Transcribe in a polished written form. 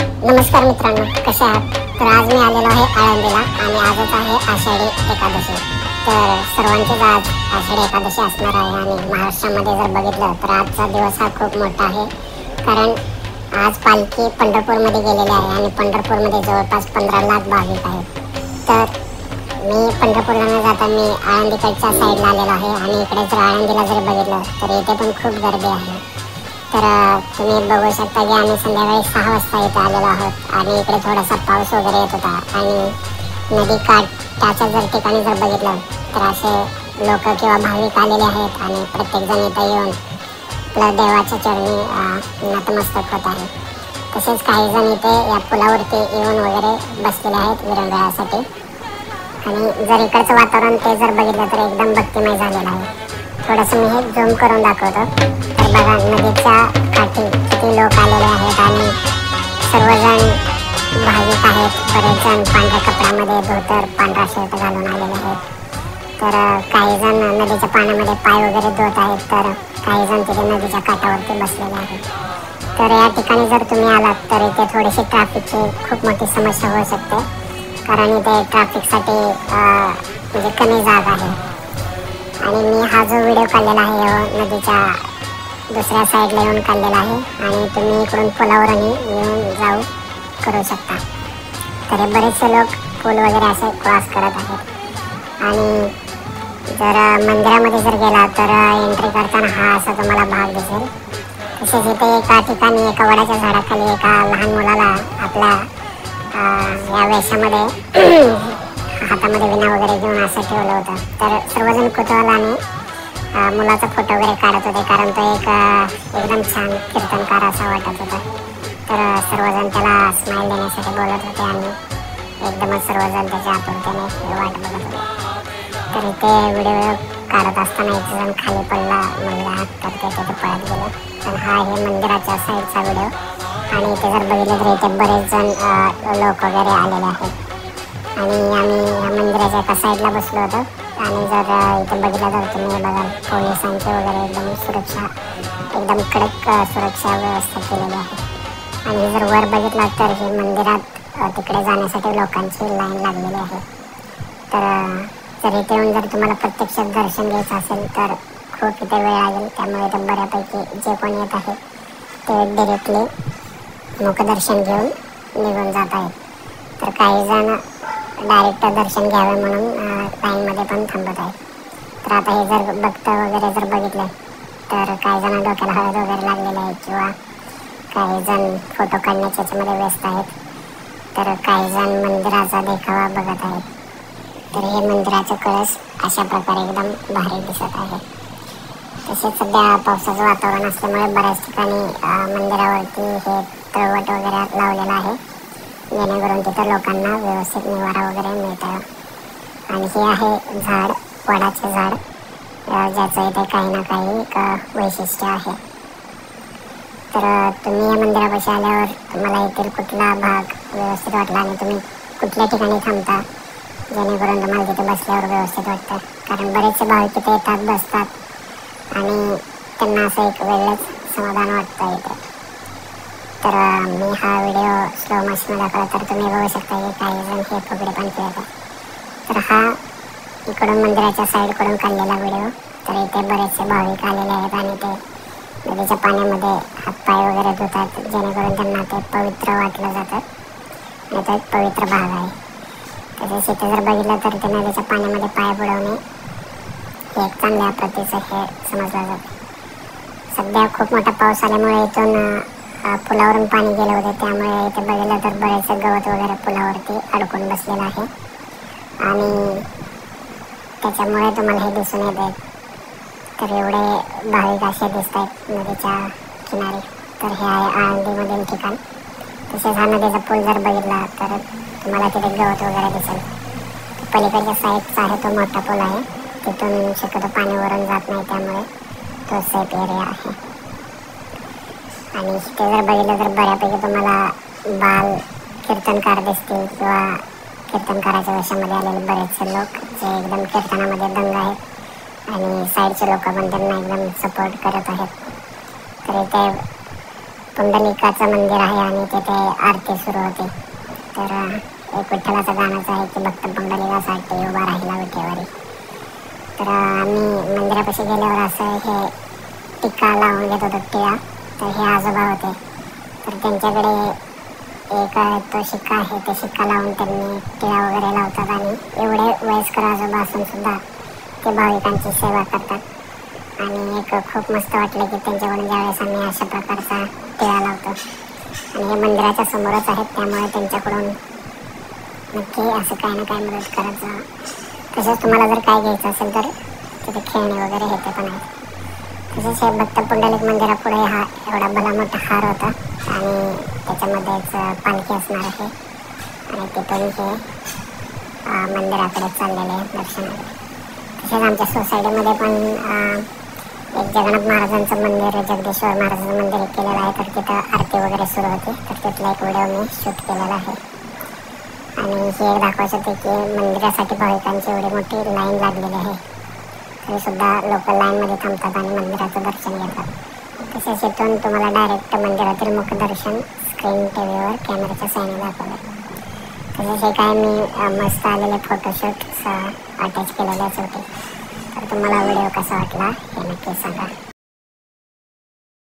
नमस्कार मित्रांनो, कसे आहात? तर आज मी आलेलो आहे आळंदीला आणि आजच आहे आषाढी एकादशी. तर सर्वांचेच आज आषाढी एकादशी असणार आहे आणि महाराष्ट्रामध्ये जर बघितलं तर आजचा दिवस हा खूप मोठा आहे. कारण आज पालखी पंढरपूरमध्ये गेलेली आहे आणि पंढरपूरमध्ये जवळपास 15 लाख भाविक आहेत. तर मी पंढरपूरला न जाता मी आळंदीकडच्या साईडला आलेलो आहे आणि इकडे जर आळंदीला जर बघितलं तर इथे पण खूप गर्दी आहे. तर तुम्ही बघू शकता की आम्ही संध्याकाळी 6 वाजता इथे आलेलो आहोत आणि इकडे थोडासा पाऊस वगैरे येत होता आणि नदी काठाच्या जर ठिकाणी जर बघितलं तर असे लोक किंवा भाविक आलेले आहेत आणि प्रत्येकजण इथे येऊन आपल्या देवाच्या चरणी नतमस्तक होत आहे. तसेच काही जण इथे या पुलावरती येऊन वगैरे बसलेले आहेत विरंगुळ्यासाठी. आणि जर इकडचं वातावरण ते जर बघितलं तर एकदम भक्तिमय झालेलं आहे. थोडंसं मी हे झूम करून दाखवतो. तर बघा नदीच्या काठी किती लोक आलेले आहेत आणि सर्वजण भाविक आहेत. बरेच जण पांढऱ्या कपड्यामध्ये धोतर पांढरा शर्ट घालून आलेले आहेत. तर काही जण नदीच्या पाण्यामध्ये पाय वगैरे धुत आहेत तर काही जण तिथे नदीच्या काठावरती बसलेले आहेत. तर या ठिकाणी जर तुम्ही आलात तर इथे थोडीशी ट्रॅफिकची खूप मोठी समस्या होऊ शकते. कारण इथे ट्रॅफिकसाठी म्हणजे कमी जागा आहे. आणि मी हा जो व्हिडिओ काढलेला आहे नदीच्या दुसऱ्या साईडला येऊन काढलेला आहे आणि तुम्ही इकडून पुलावरही येऊन जाऊ करू शकता. तर बरेचसे लोक पूल वगैरे असे क्रॉस करत आहेत. आणि जर मंदिरामध्ये जर गेला तर एंट्री करताना हा असा तुम्हाला भाग दिसेल. तसेच इथे एका ठिकाणी एका वडाच्या झाडाखाली एका लहान मुलाला आपल्या या वेशामध्ये हातामध्ये विणा वगैरे घेऊन असं ठेवलं होतं. तर सर्वजण कुतूहलाने मुलाचा फोटो वगैरे काढत होते कारण तो एक एकदम छान कीर्तनकार असा वाटत होता. तर सर्वजण त्याला स्माईल देण्यासाठी बोलत होते आणि एकदमच सर्वजण त्याच्या आतुरतेने वाट बघत होते. तर इथे व्हिडिओ काढत असताना एक जण खाली पडला मुलगा तर ते तिथे पळत गेले. पण हा आहे मंदिराच्या साईडचा व्हिडिओ आणि इथे जर बघितलं तर इथे बरेच जण लोक वगैरे आलेले आहेत. आणि आम्ही या मंदिराच्या एका साईडला बसलो होतो आणि जर इथे बघितलं तर तुम्ही बघाल पोलिसांची वगैरे एकदम सुरक्षा एकदम कडक सुरक्षा व्यवस्था केलेली आहे. आणि जर वर बघितलं तर हे मंदिरात तिकडे जाण्यासाठी लोकांची लाईन लागलेली आहे. तर जर इथे येऊन जर तुम्हाला प्रत्यक्षात दर्शन घ्यायचं असेल तर खूप इथे वेळ लागेल. त्यामुळे इथे बऱ्यापैकी जे कोणी येत आहे ते डिरेक्टली मुखदर्शन घेऊन निघून जात आहेत. तर काही जण डायरेक्ट दर्शन घ्यावे म्हणून लाईनमध्ये पण थांबत आहेत. तर आता हे जर बघतं वगैरे जर बघितलं तर काही जण डोक्याला हळद वगैरे लागलेले आहेत किंवा काही जण फोटो काढण्याच्या याच्यामध्ये व्यस्त आहेत. तर काही जण मंदिराचा देखावा बघत आहेत. तर हे मंदिराचं कळस अशा प्रकारे एकदम भारी दिसत आहे. तसेच सध्या पावसाचं वातावरण असल्यामुळे बऱ्याच ठिकाणी मंदिरावरती हे तळवट वगैरे लावलेलं आहे जेणेकरून तिथं लोकांना व्यवस्थित निवारा वगैरे मिळतं. आणि हे आहे झाड, वडाचे झाड, ज्याचं इथे काही ना काही एक वैशिष्ट्य आहे. तर तुम्ही या मंदिरापाशी आल्यावर तुम्हाला येथील कुठला भाग व्यवस्थित वाटला आणि तुम्ही कुठल्या ठिकाणी थांबता जेणेकरून तुम्हाला तिथे बसल्यावर व्यवस्थित वाटतं. कारण बरेचसे भाविक तिथे येतात बसतात आणि त्यांना असं एक वेगळंच समाधान वाटतं इथे. तर मी हा व्हिडिओ स्लो मोशन दाखवला तर तुम्ही बघू शकता की काही जण हे फुगडे पण खेळतात. तर हा इकडून मंदिराच्या साईडकडून काढलेला व्हिडिओ. तर इथे बरेचसे भाविक आलेले आहेत आणि ते नदीच्या पाण्यामध्ये हातपाय वगैरे धुतात जेणेकरून त्यांना ते पवित्र वाटलं जातं. आणि तो एक पवित्र भाग आहे. तसेच इथे जर बघितलं तर ते नदीच्या पाण्यामध्ये पाय बुडवणे हे एक चांगल्या प्रतीचं हे समजलं जातं. सध्या खूप मोठा पाऊस आल्यामुळे इथून पुलावरून पाणी गेलं होतं त्यामुळे इथे बघितलं तर बरेचसे गवत वगैरे पुलावरती अडकून बसलेलं आहे आणि त्याच्यामुळे तुम्हाला हे दिसून येत आहे. तर एवढे भाविक असे दिसत आहेत नदीच्या किनारी. तर हे आहे आळंदीमधील ठिकाण. तसेच हा नदीचा पूल जर बघितला तर तुम्हाला तिथे गवत वगैरे दिसेल. पलीकडच्या साईडचा आहे तो मोठा पूल आहे. तिथून शक्यतो पाणी वरून जात नाही त्यामुळे तो सेफ एरिया आहे. आणि इथे जर बघितलं तर बऱ्यापैकी तुम्हाला बाल कीर्तनकार दिसतील किंवा कीर्तनकाराच्या वेशामध्ये आलेले बरेचसे लोक जे एकदम कीर्तनामध्ये दंग आहेत आणि साईडचे लोक पण त्यांना एकदम सपोर्ट करत आहेत. तर इथे पुंडलिकाचं मंदिर आहे आणि तिथे आरती सुरू होते. तर एक विठ्ठलाचं गाणंच आहे की भक्त पुंडलिकासाठी उभा राहिला विठेवरी. तर आम्ही मंदिरापाशी गेल्यावर असं हे टिक्का लावून घेत होतो, टिळा. तर हे आजोबा होते, तर त्यांच्याकडे एक तो शिक्का आहे, ते शिक्का लावून त्यांनी टिळा वगैरे लावतात आणि एवढे वयस्कर आजोबा असून सुद्धा ते भाविकांची सेवा करतात. आणि एक खूप मस्त वाटलं की त्यांच्याकडून ज्यावेळेस आम्ही अशा प्रकारचा टिळा लावतो आणि हे मंदिराच्या समोरच आहेत, त्यामुळे त्यांच्याकडून नक्की असं काही ना काही मदत करत जावं. तसंच तुम्हाला जर काय घ्यायचं असेल तर तिथे खेळणे वगैरे हे ते पण आहेत. तसेच हे भक्त पुंडलिक मंदिरापुढे हा एवढा भला मोठा हार होता आणि त्याच्यामध्येच पालखी असणार आहे आणि तिथून हे मंदिराकडे चाललेले दर्शनाला. तसेच आमच्या सोसायटीमध्ये पण एक जगन्नाथ महाराजांचं मंदिर, जगदीश्वर महाराजांचं मंदिर केलेलं आहे. तर तिथं आरती वगैरे सुरू होती, तर तिथला एक व्हिडिओ मी शूट केलेला आहे. आणि हे एक दाखवायचं होते की मंदिरासाठी भाविकांची एवढी मोठी लाईन लागलेली आहे, तरीसुद्धा लोक लाईनमध्ये थांबतात आणि मंदिराचं दर्शन घेतात. तसेच इथून तुम्हाला डायरेक्ट मंदिरातील मुखदर्शन स्क्रीन टीव्हीवर कॅमेऱ्याच्या साईने दाखवलं. तसेच हे काय मी मस्त आलेले फोटोशूट्स अटॅच केलेलेच होते. तर तुम्हाला व्हिडिओ कसा वाटला हे नक्की सांगा.